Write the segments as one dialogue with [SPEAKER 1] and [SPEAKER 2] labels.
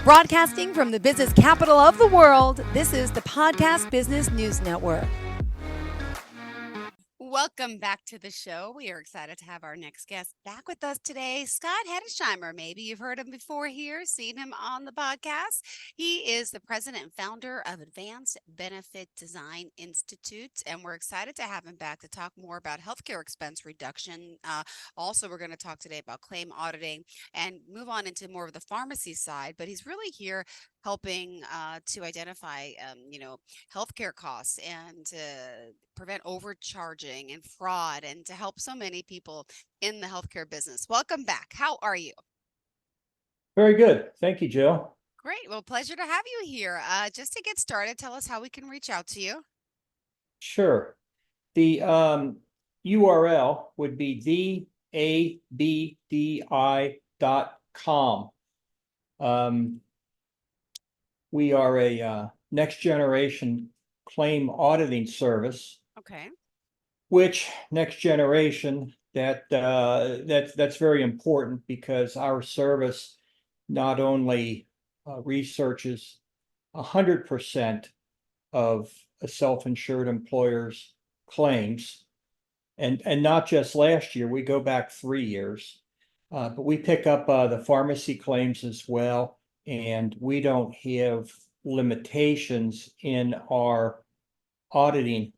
[SPEAKER 1] Broadcasting from the business capital of the world, this is the Podcast Business News Network.
[SPEAKER 2] Welcome back to the show. We are excited to have our next guest back with us today, Scott Hettesheimer. Maybe you've heard him before here, seen him on the podcast. He is the president and founder of Advanced Benefit Design Institute, and we're excited to have him back to talk more about healthcare expense reduction. Also, we're going to talk today about claim auditing and move on into more of the pharmacy side, but he's really here helping to identify, healthcare costs and to prevent overcharging and fraud and to help so many people in the healthcare business. Welcome back. How are you?
[SPEAKER 3] Very good. Thank you, Jill.
[SPEAKER 2] Great. Well, pleasure to have you here. Just to get started, tell us how we can reach out to you.
[SPEAKER 3] Sure. The URL would be theabdi.com. We are a next generation claim auditing service.
[SPEAKER 2] Okay.
[SPEAKER 3] Which next generation, that's very important because our service not only researches 100% of a self-insured employer's claims, and not just last year, we go back 3 years, but we pick up the pharmacy claims as well, and we don't have limitations in our auditing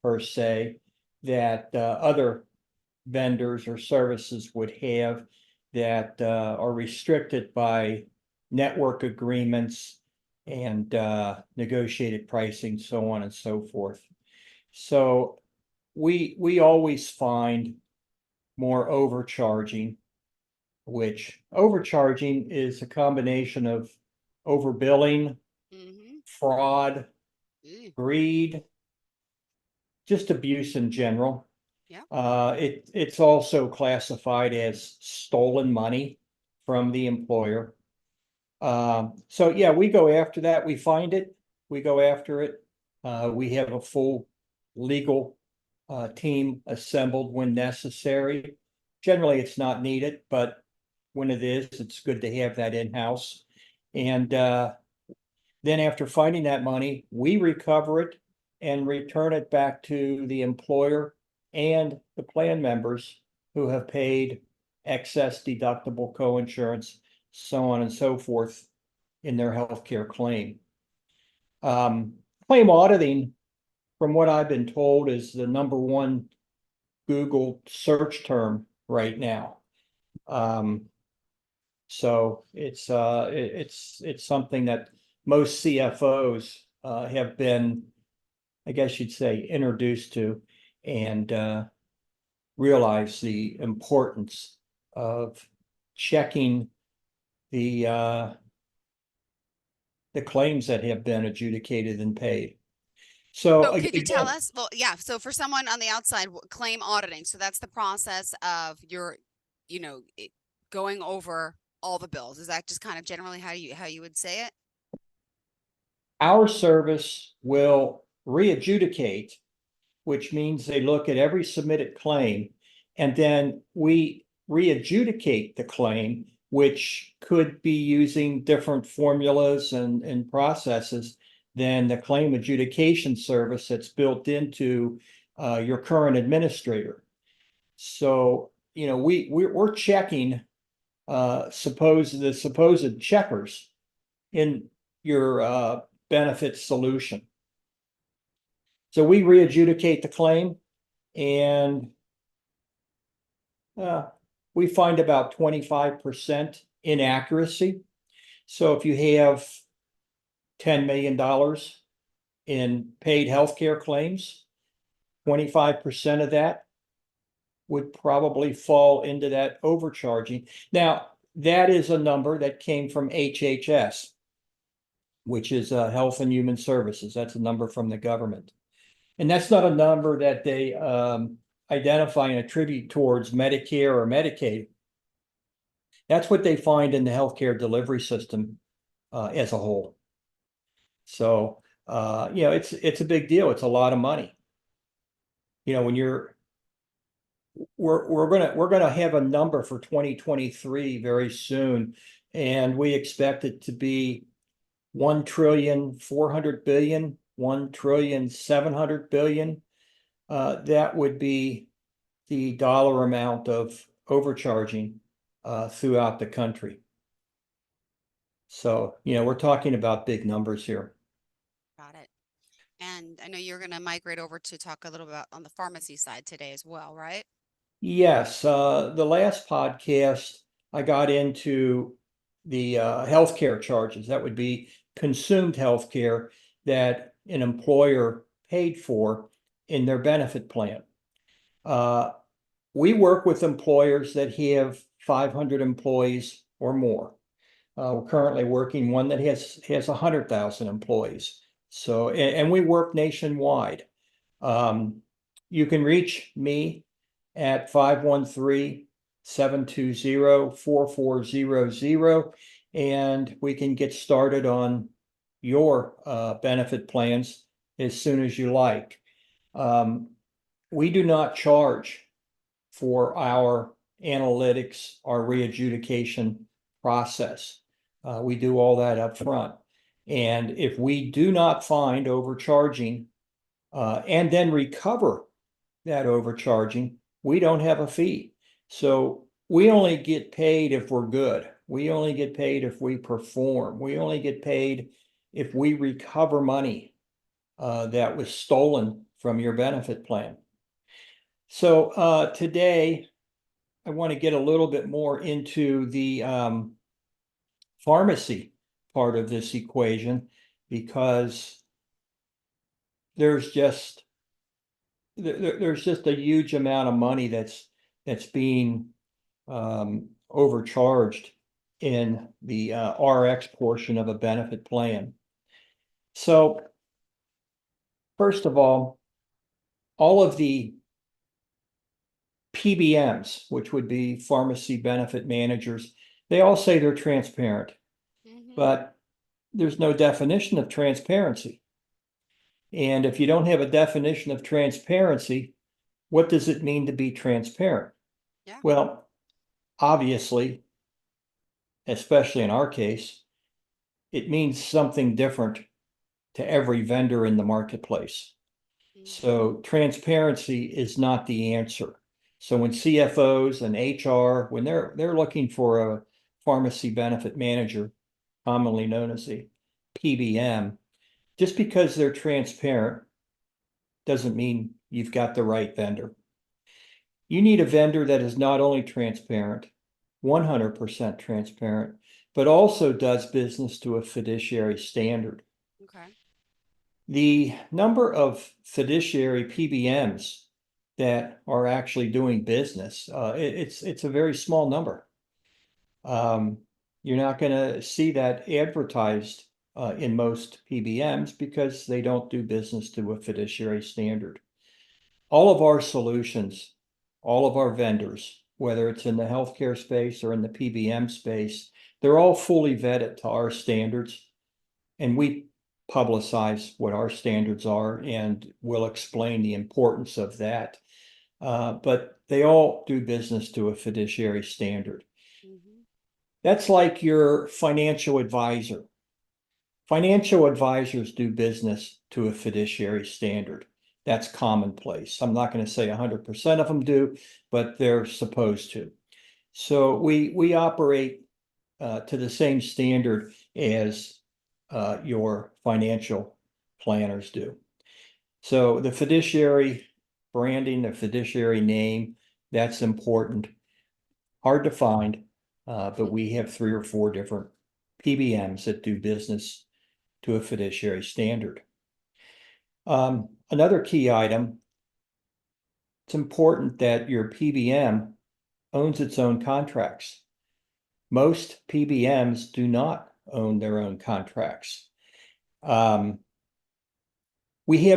[SPEAKER 3] per se that other vendors or services would have that are restricted by network agreements and negotiated pricing, so on and so forth. So we always find more overcharging, which overcharging is a combination of overbilling, fraud, greed, just abuse in general.
[SPEAKER 2] Yeah.
[SPEAKER 3] It's also classified as stolen money from the employer. So yeah, we go after that. We find it, we go after it. We have a full legal team assembled when necessary. Generally, it's not needed, but when it is, it's good to have that in-house. And then after finding that money, we recover it and return it back to the employer and the plan members who have paid excess deductible coinsurance, so on and so forth, in their healthcare claim. Claim auditing, from what I've been told, is the #1 Google search term right now. So it's something that most CFOs have been, I guess you'd say, introduced to and realize the importance of checking the claims that have been adjudicated and paid. So
[SPEAKER 2] could you tell us? Well, yeah. So for someone on the outside, claim auditing. So that's the process of your, going over all the bills. Is that just kind of generally how you would say it?
[SPEAKER 3] Our service will re-adjudicate, which means they look at every submitted claim, and then we re-adjudicate the claim, which could be using different formulas and processes than the claim adjudication service that's built into your current administrator. So, we're checking the supposed checkers in your benefit solution. So we re-adjudicate the claim, and we find about 25% inaccuracy. So if you have $10 million in paid healthcare claims, 25% of that would probably fall into that overcharging. Now, that is a number that came from HHS, which is Health and Human Services. That's a number from the government. And that's not a number that they identify and attribute towards Medicare or Medicaid. That's what they find in the healthcare delivery system as a whole. So, it's a big deal. It's a lot of money. When we're gonna have a number for 2023 very soon and we expect it to be 1,400,000,000,000, 1,700,000,000,000. That would be the dollar amount of overcharging throughout the country. So, we're talking about big numbers here.
[SPEAKER 2] Got it. And I know you're going to migrate over to talk a little bit on the pharmacy side today as well, right?
[SPEAKER 3] Yes, the last podcast, I got into the healthcare charges. That would be consumed healthcare that an employer paid for in their benefit plan. We work with employers that have 500 employees or more. We're currently working one that has 100,000 employees. So, and we work nationwide. You can reach me at 513-720-4400, and we can get started on your benefit plans as soon as you like. We do not charge for our analytics, our re-adjudication process. We do all that up front. And if we do not find overcharging and then recover that overcharging, we don't have a fee. So we only get paid if we're good. We only get paid if we perform. We only get paid if we recover money that was stolen from your benefit plan. So today, I want to get a little bit more into the pharmacy part of this equation, because there's just a huge amount of money that's being overcharged in the RX portion of a benefit plan. So first of all of the PBMs, which would be pharmacy benefit managers, they all say they're transparent, but there's no definition of transparency. And if you don't have a definition of transparency, what does it mean to be transparent?
[SPEAKER 2] Yeah.
[SPEAKER 3] Well, obviously, especially in our case, it means something different to every vendor in the marketplace. So transparency is not the answer. So when CFOs and HR, when they're looking for a pharmacy benefit manager, commonly known as a PBM, just because they're transparent doesn't mean you've got the right vendor. You need a vendor that is not only transparent, 100% transparent, but also does business to a fiduciary standard.
[SPEAKER 2] Okay.
[SPEAKER 3] The number of fiduciary PBMs that are actually doing business, it's a very small number. You're not going to see that advertised in most PBMs because they don't do business to a fiduciary standard. All of our solutions, all of our vendors, whether it's in the healthcare space or in the PBM space, they're all fully vetted to our standards, and we publicize what our standards are, and we'll explain the importance of that. But they all do business to a fiduciary standard. That's like your financial advisor. Financial advisors do business to a fiduciary standard. That's commonplace. I'm not going to say 100% of them do, but they're supposed to. So we operate to the same standard as your financial planners do. So the fiduciary branding, the fiduciary name, that's important. Hard to find, but we have 3 or 4 different PBMs that do business to a fiduciary standard. Another key item, it's important that your PBM owns its own contracts. Most PBMs do not own their own contracts. We have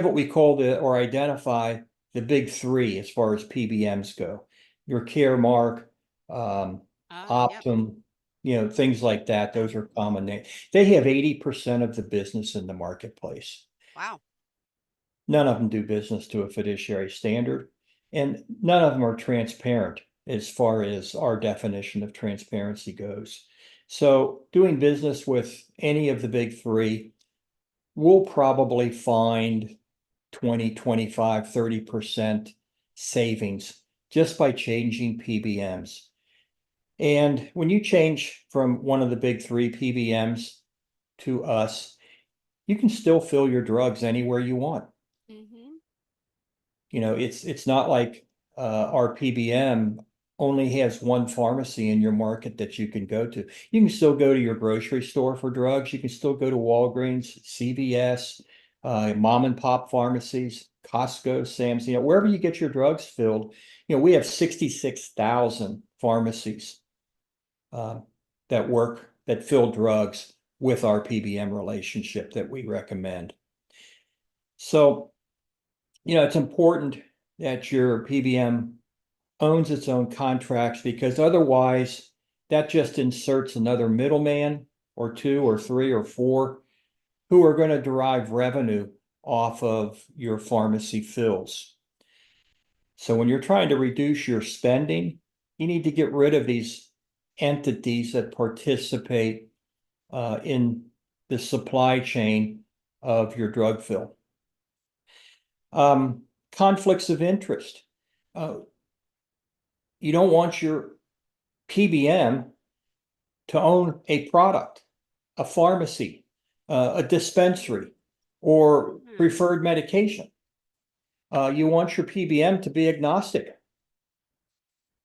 [SPEAKER 3] what we call or identify the big 3 as far as PBMs go. Your Caremark, Optum, things like that. Those are common names. They have 80% of the business in the marketplace.
[SPEAKER 2] Wow.
[SPEAKER 3] None of them do business to a fiduciary standard, and none of them are transparent as far as our definition of transparency goes. So doing business with any of the big three, we'll probably find 20, 25, 30% savings just by changing PBMs. And when you change from one of the big three PBMs to us, you can still fill your drugs anywhere you want.
[SPEAKER 2] Mm-hmm.
[SPEAKER 3] It's not like our PBM only has one pharmacy in your market that you can go to. You can still go to your grocery store for drugs. You can still go to Walgreens, CVS, mom and pop pharmacies, Costco, Sam's, wherever you get your drugs filled. We have 66,000 pharmacies that fill drugs with our PBM relationship that we recommend. So, it's important that your PBM owns its own contracts, because otherwise that just inserts another middleman or two or three or four who are going to derive revenue off of your pharmacy fills. So when you're trying to reduce your spending, you need to get rid of these entities that participate in the supply chain of your drug fill. Conflicts of interest. You don't want your PBM to own a product, a pharmacy, a dispensary, or preferred medication. You want your PBM to be agnostic.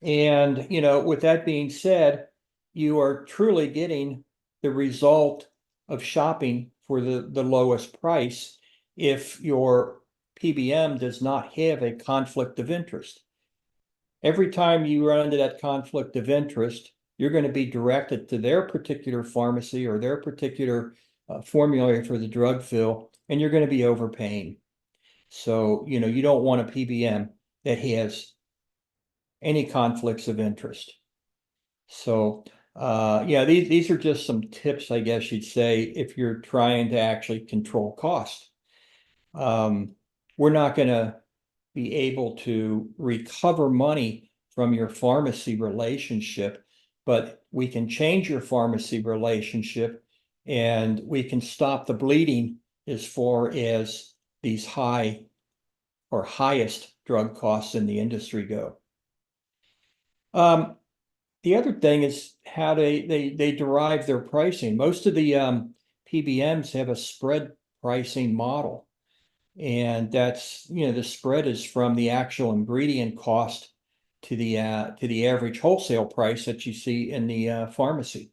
[SPEAKER 3] And, with that being said, you are truly getting the result of shopping for the lowest price if your PBM does not have a conflict of interest. Every time you run into that conflict of interest, you're going to be directed to their particular pharmacy or their particular formulary for the drug fill, and you're going to be overpaying. So, you don't want a PBM that has any conflicts of interest. So, these are just some tips, I guess you'd say, if you're trying to actually control cost. We're not going to be able to recover money from your pharmacy relationship, but we can change your pharmacy relationship, and we can stop the bleeding as far as these high or highest drug costs in the industry go. The other thing is how they derive their pricing. Most of the PBMs have a spread pricing model. And that's, the spread is from the actual ingredient cost to the average wholesale price that you see in the pharmacy.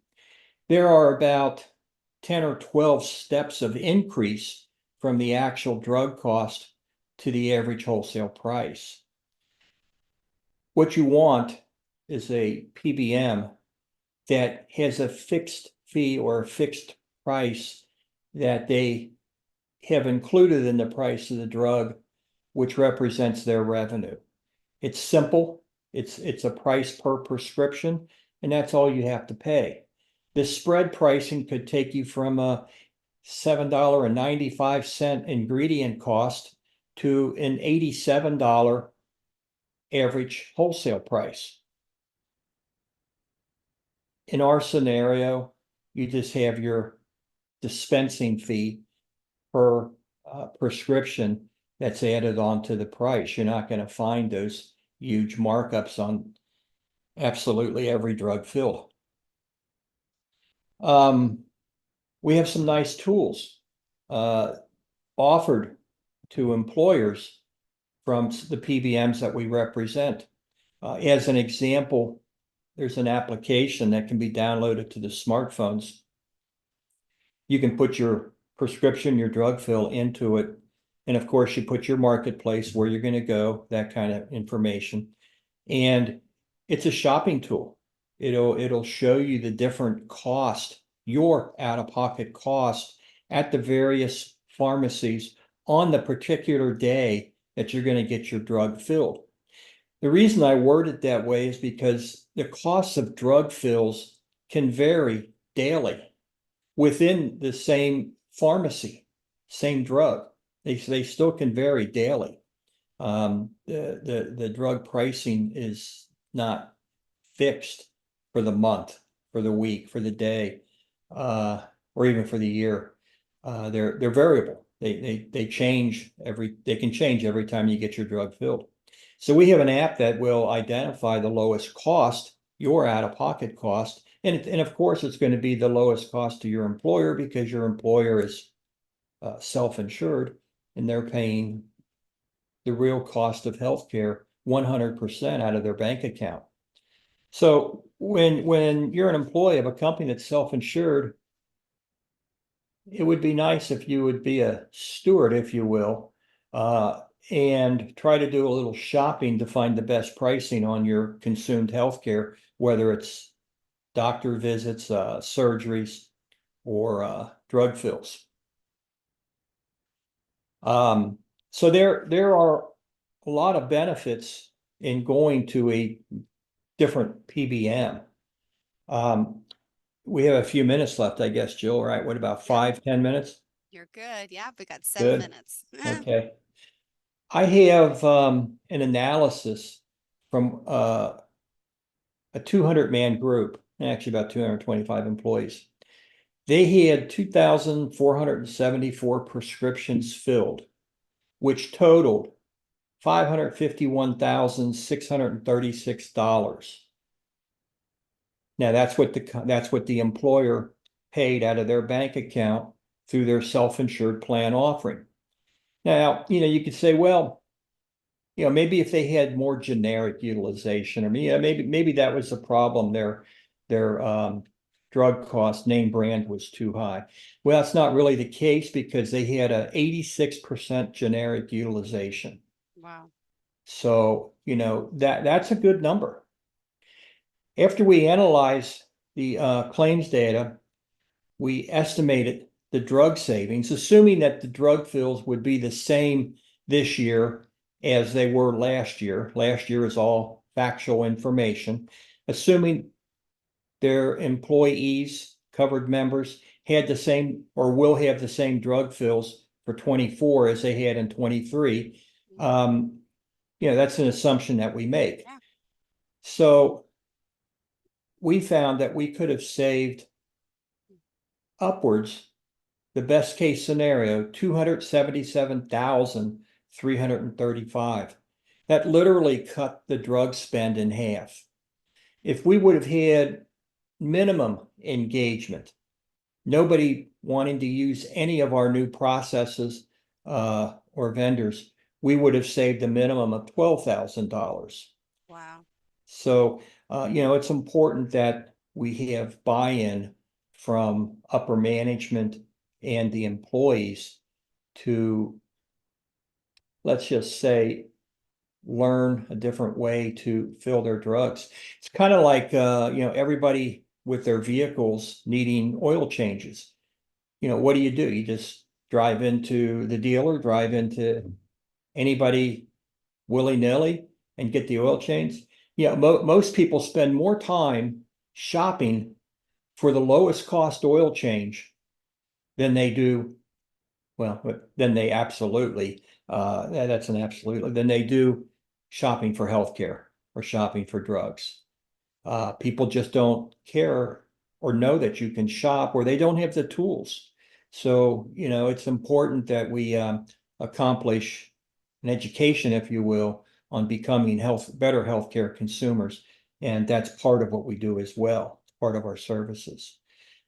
[SPEAKER 3] There are about 10 or 12 steps of increase from the actual drug cost to the average wholesale price. What you want is a PBM that has a fixed fee or a fixed price that they have included in the price of the drug, which represents their revenue. It's simple. It's a price per prescription, and that's all you have to pay. This spread pricing could take you from a $7.95 ingredient cost to an $87 average wholesale price. In our scenario, you just have your dispensing fee per prescription that's added on to the price. You're not going to find those huge markups on absolutely every drug filled. We have some nice tools offered to employers from the PBMs that we represent. As an example, there's an application that can be downloaded to the smartphones. You can put your prescription, your drug fill into it. And of course, you put your marketplace, where you're going to go, that kind of information. And it's a shopping tool. It'll show you the different cost, your out-of-pocket cost at the various pharmacies on the particular day that you're going to get your drug filled. The reason I word it that way is because the costs of drug fills can vary daily within the same pharmacy, same drug. They still can vary daily. The drug pricing is not fixed for the month for the week, for the day, or even for the year. They're variable. They change they can change every time you get your drug filled. So we have an app that will identify the lowest cost, your out-of-pocket cost, and of course it's going to be the lowest cost to your employer because your employer is self-insured and they're paying the real cost of healthcare 100% out of their bank account. So when you're an employee of a company that's self-insured, it would be nice if you would be a steward, if you will, and try to do a little shopping to find the best pricing on your consumed healthcare, whether it's doctor visits, surgeries, or drug fills. So there are a lot of benefits in going to a different PBM. We have a few minutes left, I guess, Jill, right? What about 5-10 minutes?
[SPEAKER 2] You're good. Yeah, we got 7
[SPEAKER 3] Good.
[SPEAKER 2] minutes.
[SPEAKER 3] Okay. I have an analysis from a 200-man group, actually about 225 employees. They had 2,474 prescriptions filled, which totaled $551,636. Now that's what the employer paid out of their bank account through their self-insured plan offering. Now, you could say, well, maybe if they had more generic utilization, or maybe that was the problem. Their drug cost name brand was too high. Well, that's not really the case because they had a 86% generic utilization.
[SPEAKER 2] Wow.
[SPEAKER 3] So, that's a good number. After we analyze the claims data, we estimated the drug savings, assuming that the drug fills would be the same this year as they were last year. Last year is all factual information. Assuming their employees, covered members, had the same or will have the same drug fills for 24 as they had in 23. That's an assumption that we make.
[SPEAKER 2] Yeah.
[SPEAKER 3] So we found that we could have saved upwards, the best case scenario, 277,335. That literally cut the drug spend in half. If we would have had minimum engagement, nobody wanting to use any of our new processes or vendors, we would have saved a minimum of $12,000.
[SPEAKER 2] Wow.
[SPEAKER 3] So, it's important that we have buy-in from upper management and the employees to, let's just say, learn a different way to fill their drugs. It's kind of like, everybody with their vehicles needing oil changes. What do? You just drive into the dealer, drive into anybody willy-nilly and get the oil change. Most people spend more time shopping for the lowest cost oil change than they do, than they absolutely, that's an absolutely, than they do shopping for healthcare or shopping for drugs. People just don't care or know that you can shop, or they don't have the tools. So, it's important that we accomplish an education, if you will, on becoming better healthcare consumers. And that's part of what we do as well, part of our services.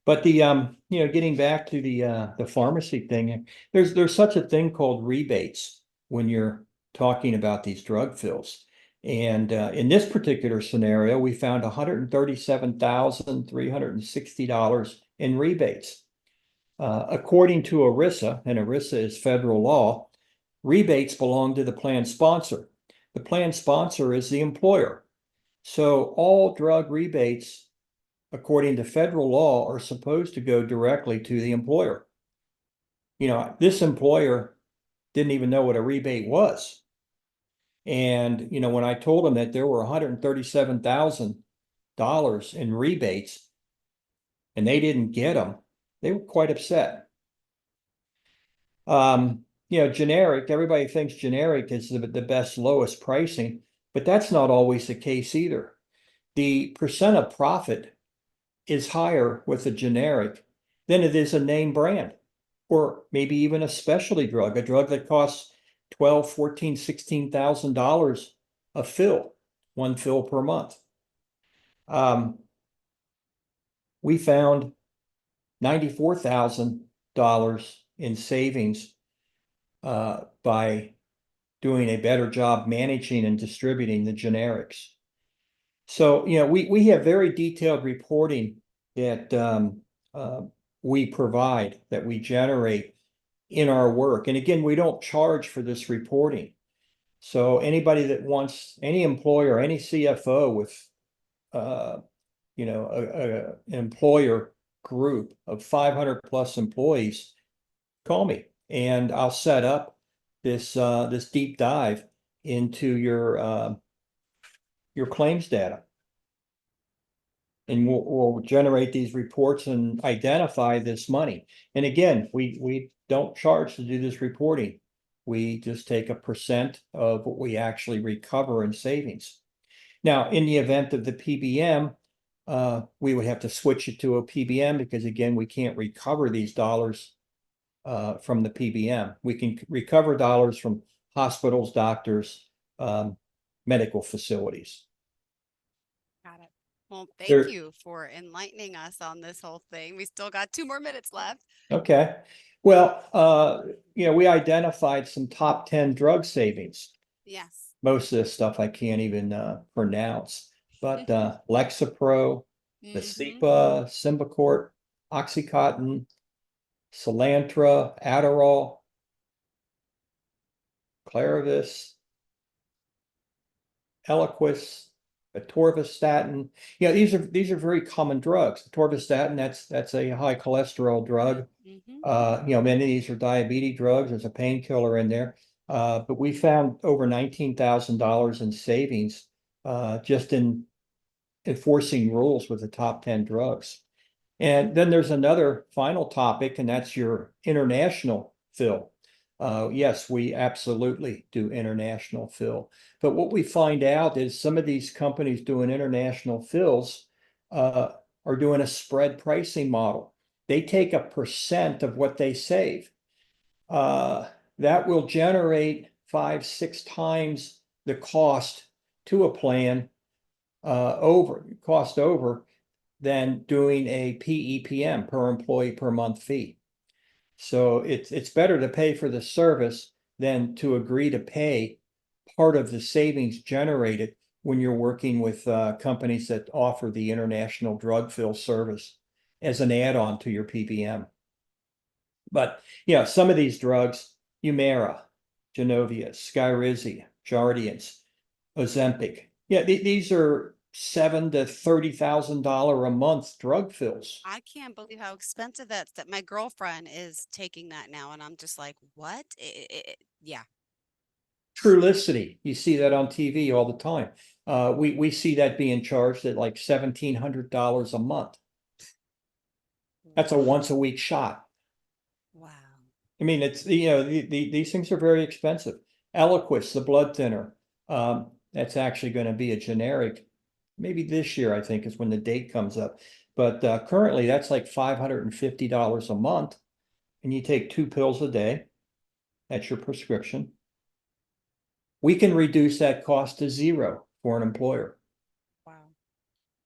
[SPEAKER 3] But getting back to the pharmacy thing, there's such a thing called rebates when you're talking about these drug fills. And in this particular scenario, we found $137,360 in rebates. According to ERISA, and ERISA is federal law, rebates belong to the plan sponsor. The plan sponsor is the employer. So all drug rebates, according to federal law, are supposed to go directly to the employer. This employer didn't even know what a rebate was. And, when I told them that there were $137,000 in rebates and they didn't get them, they were quite upset. Generic, everybody thinks generic is the best, lowest pricing, but that's not always the case either. The percent of profit is higher with a generic than it is a name brand, or maybe even a specialty drug, a drug that costs 12, 14, $16,000 a fill, one fill per month. We found $94,000 in savings by doing a better job managing and distributing the generics. So, we have very detailed reporting that we provide, that we generate in our work. And again, we don't charge for this reporting. So anybody that wants, any employer, any CFO with, an employer group of 500 plus employees, call me and I'll set up this deep dive into your claims data. And we'll generate these reports and identify this money. And again, we don't charge to do this reporting. We just take a percent of what we actually recover in savings. Now, in the event of the PBM, we would have to switch it to a PBM because again, we can't recover these dollars from the PBM. We can recover dollars from hospitals, doctors, medical facilities.
[SPEAKER 2] Got it. Well, thank
[SPEAKER 3] There-
[SPEAKER 2] you for enlightening us on this whole thing. We still got 2 more minutes left.
[SPEAKER 3] Okay. Well, we identified some top 10 drug savings.
[SPEAKER 2] Yes.
[SPEAKER 3] Most of this stuff I can't even pronounce, but Lexapro,
[SPEAKER 2] Mhm.
[SPEAKER 3] Vascepa, Symbicort, Oxycontin, Cilantra, Adderall, Clarivis, Eliquis, atorvastatin. These are very common drugs. Atorvastatin, that's a high cholesterol drug.
[SPEAKER 2] Mhm.
[SPEAKER 3] Many of these are diabetes drugs. There's a painkiller in there. But we found over $19,000 in savings just in enforcing rules with the top 10 drugs. And then there's another final topic, and that's your international fill. Yes, we absolutely do international fill. But what we find out is some of these companies doing international fills are doing a spread pricing model. They take a percent of what they save. That will generate 5, 6 times the cost to a plan over than doing a PEPM, per employee per month fee. So it's better to pay for the service than to agree to pay part of the savings generated when you're working with companies that offer the international drug fill service as an add-on to your PBM. But some of these drugs, Humira, Januvia, Skyrizi, Jardiance, Ozempic. These are $7,000 to $30,000 a month drug fills.
[SPEAKER 2] I can't believe how expensive that's, that my girlfriend is taking that now. And I'm just like, what? Yeah.
[SPEAKER 3] Trulicity, you see that on TV all the time. We see that being charged at like $1,700 a month. That's a once a week shot.
[SPEAKER 2] Wow.
[SPEAKER 3] I mean, it's, these things are very expensive. Eliquis, the blood thinner, that's actually going to be a generic. Maybe this year, I think, is when the date comes up. But currently, that's like $550 a month. And you take 2 pills a day. That's your prescription. We can reduce that cost to 0 for an employer.
[SPEAKER 2] Wow.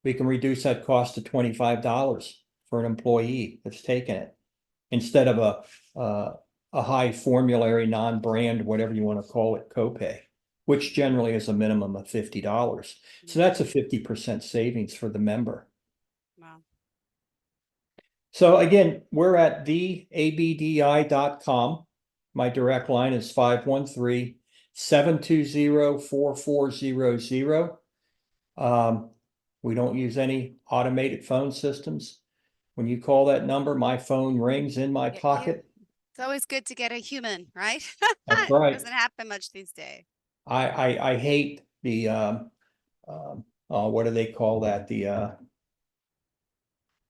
[SPEAKER 3] We can reduce that cost to $25 for an employee that's taking it, instead of a high formulary, non-brand, whatever you want to call it, copay, which generally is a minimum of $50. So that's a 50% savings for the member.
[SPEAKER 2] Wow.
[SPEAKER 3] So again, we're at theabdi.com. My direct line is 513-720-4400. We don't use any automated phone systems. When you call that number, my phone rings in my pocket.
[SPEAKER 2] It's always good to get a human, right?
[SPEAKER 3] That's right.
[SPEAKER 2] Doesn't happen much these days.
[SPEAKER 3] I hate the what do they call that? The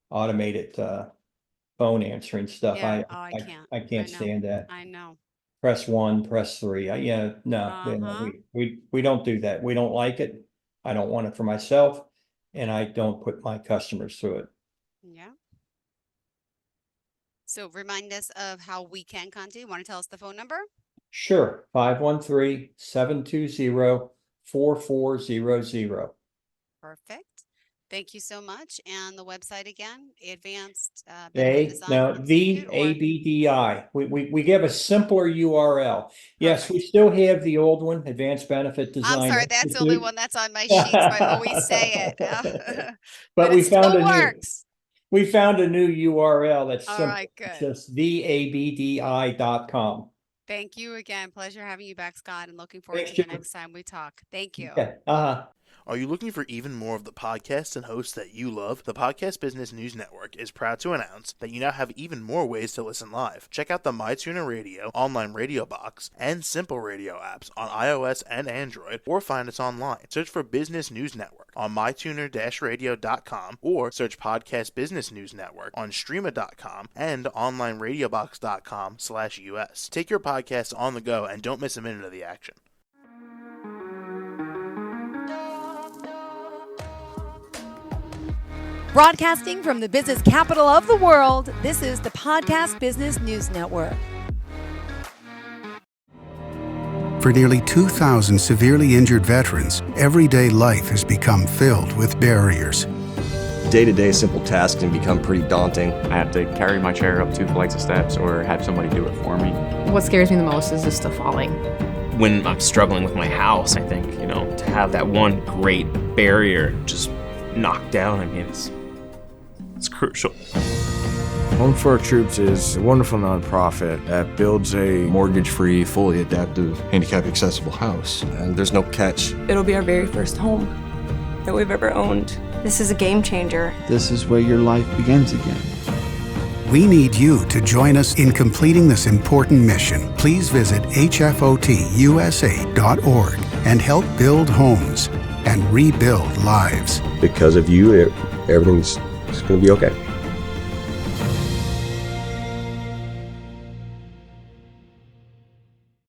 [SPEAKER 3] automated phone answering stuff.
[SPEAKER 2] Yeah. Oh, I can't.
[SPEAKER 3] I can't
[SPEAKER 2] know.
[SPEAKER 3] stand that.
[SPEAKER 2] I know.
[SPEAKER 3] Press 1, press 3. No, we don't do that. We don't like it. I don't want it for myself, and I don't put my customers through it.
[SPEAKER 2] Yeah. So remind us of how we can contact you. Want to tell us the phone number?
[SPEAKER 3] Sure, 513-720-4400.
[SPEAKER 2] Perfect. Thank you so much. And the website again, Advanced Benefit
[SPEAKER 3] A,
[SPEAKER 2] Design
[SPEAKER 3] no,
[SPEAKER 2] Institute,
[SPEAKER 3] the
[SPEAKER 2] or
[SPEAKER 3] ABDI. We give a simpler URL. Yes, we
[SPEAKER 2] perfect.
[SPEAKER 3] still have the old one, Advanced Benefit
[SPEAKER 2] I'm
[SPEAKER 3] Design
[SPEAKER 2] sorry, that's the only
[SPEAKER 3] Institute.
[SPEAKER 2] one that's on my sheet, so I always say it. But
[SPEAKER 3] But
[SPEAKER 2] it
[SPEAKER 3] we found
[SPEAKER 2] still
[SPEAKER 3] a new,
[SPEAKER 2] works.
[SPEAKER 3] we found a new URL that's
[SPEAKER 2] All
[SPEAKER 3] simple.
[SPEAKER 2] right,
[SPEAKER 3] It's
[SPEAKER 2] good.
[SPEAKER 3] just theabdi.com.
[SPEAKER 2] Thank you again. Pleasure having you back, Scott, and looking forward
[SPEAKER 3] Thanks,
[SPEAKER 2] to the
[SPEAKER 3] Jim.
[SPEAKER 2] next time we talk. Thank you.
[SPEAKER 3] Okay. Uh-huh.
[SPEAKER 4] Are you looking for even more of the podcasts and hosts that you love? The Podcast Business News Network is proud to announce that you now have even more ways to listen live. Check out the MyTuner Radio, online radio box, and Simple Radio apps on iOS and Android, or find us online. Search for Business News Network on mytuner-radio.com, or search Podcast Business News Network on streama.com and onlineradiobox.com/US. Take your podcast on the go and don't miss a minute of the action.
[SPEAKER 1] Broadcasting from the business capital of the world, this is the Podcast Business News Network.
[SPEAKER 5] For nearly 2,000 severely injured veterans, everyday life has become filled with barriers.
[SPEAKER 6] Day-to-day simple tasks can become pretty daunting.
[SPEAKER 7] I have to carry my chair up 2 flights of steps or have somebody do it for me.
[SPEAKER 8] What scares me the most is just the falling.
[SPEAKER 9] When I'm struggling with my house, I think, to have that one great barrier just knocked down, it's crucial.
[SPEAKER 10] Home for Our Troops is a wonderful nonprofit that builds a
[SPEAKER 6] Mortgage-free, fully adaptive, handicap-accessible house. And there's no catch.
[SPEAKER 11] It'll be our very first home that we've ever owned. This is a game changer.
[SPEAKER 12] This is where your life begins again.
[SPEAKER 5] We need you to join us in completing this important mission. Please visit hfotusa.org and help build homes and rebuild lives.
[SPEAKER 6] Because of you, everything's going to be okay.